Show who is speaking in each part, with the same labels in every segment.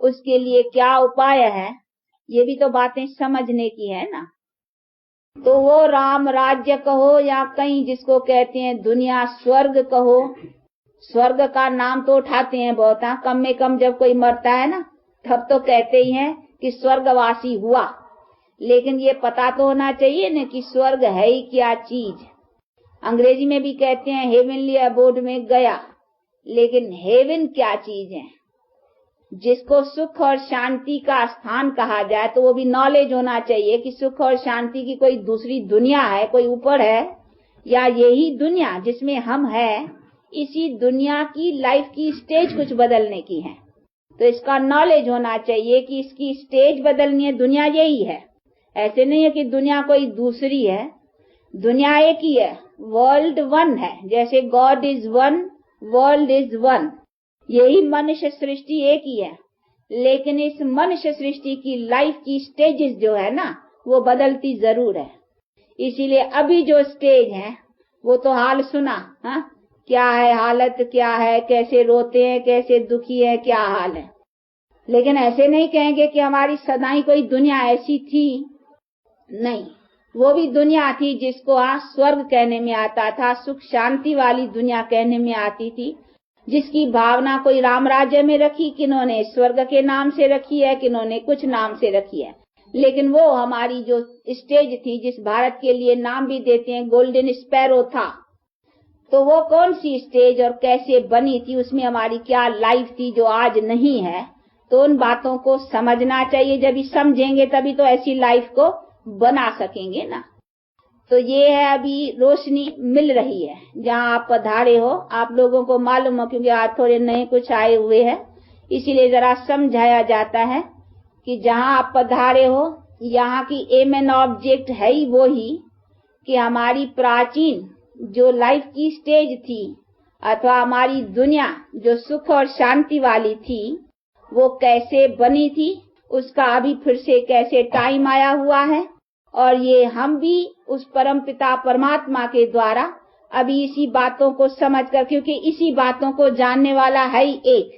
Speaker 1: उसके लिए क्या उपाय है, ये भी तो बातें समझने की है ना। तो वो राम राज्य कहो या कहीं जिसको कहते हैं दुनिया स्वर्ग कहो, स्वर्ग का नाम तो उठाते हैं बहुत, कम में कम जब कोई मरता है ना तब तो कहते ही हैं कि स्वर्गवासी हुआ, लेकिन ये पता तो होना चाहिए ना कि स्वर्ग है ही क्या चीज। अंग्रेजी में भी कहते हैं हेवनली अबोर्ड में गया, लेकिन हेवन क्या चीज है। जिसको सुख और शांति का स्थान कहा जाए तो वो भी नॉलेज होना चाहिए कि सुख और शांति की कोई दूसरी दुनिया है, कोई ऊपर है, या यही दुनिया जिसमें हम हैं, इसी दुनिया की लाइफ की स्टेज कुछ बदलने की है। तो इसका नॉलेज होना चाहिए कि इसकी स्टेज बदलनी है, दुनिया यही है। ऐसे नहीं है कि दुनिया कोई दूसरी है, दुनिया एक ही है, वर्ल्ड वन है। जैसे God is one, world is one, यही मनुष्य सृष्टि एक ही है। लेकिन इस मनुष्य सृष्टि की लाइफ की स्टेजेस जो है ना वो बदलती जरूर है। इसीलिए अभी जो स्टेज है वो तो हाल सुना, क्या है हालत, क्या है, कैसे रोते हैं, कैसे दुखी है, क्या हाल है। लेकिन ऐसे नहीं कहेंगे कि हमारी सदाई कोई दुनिया ऐसी थी, नहीं, वो भी दुनिया थी जिसको स्वर्ग कहने में आता था, सुख शांति वाली दुनिया कहने में आती थी, जिसकी भावना कोई राम राज्य में रखी, किन्होंने स्वर्ग के नाम से रखी है, किन्होंने कुछ नाम से रखी है। लेकिन वो हमारी जो स्टेज थी, जिस भारत के लिए नाम भी देते हैं गोल्डन स्पैरो था, तो वो कौन सी स्टेज और कैसे बनी थी, उसमें हमारी क्या लाइफ थी जो आज नहीं है। तो उन बातों को समझना चाहिए, जब भी समझेंगे तभी तो ऐसी लाइफ को बना सकेंगे ना। तो ये है अभी रोशनी मिल रही है जहाँ आप पधारे हो, आप लोगों को मालूम हो, क्योंकि आज थोड़े नए कुछ आए हुए हैं, इसीलिए जरा समझाया जाता है कि जहाँ आप पधारे हो यहाँ की एम एंड ऑब्जेक्ट है ही वो ही कि हमारी प्राचीन जो लाइफ की स्टेज थी अथवा हमारी दुनिया जो सुख और शांति वाली थी वो कैसे बनी थी, उसका अभी फिर से कैसे टाइम आया हुआ है। और ये हम भी उस परम पिता परमात्मा के द्वारा अभी इसी बातों को समझकर, क्योंकि इसी बातों को जानने वाला है ही एक,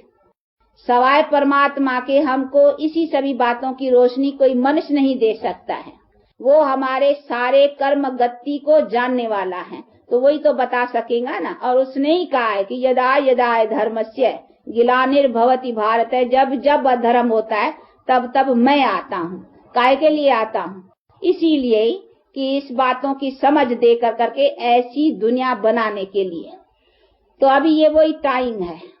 Speaker 1: सवाय परमात्मा के हमको इसी सभी बातों की रोशनी कोई मनुष्य नहीं दे सकता है। वो हमारे सारे कर्म गति को जानने वाला है, तो वही तो बता सकेगा ना। और उसने ही कहा है कि यदा यदा धर्मस्य ग्लानिर्भवति भारत, जब जब अधर्म होता है तब तब मैं आता हूँ। काय के लिए आता हूँ? इसीलिए कि इस बातों की समझ दे करके ऐसी दुनिया बनाने के लिए। तो अभी ये वही टाइम है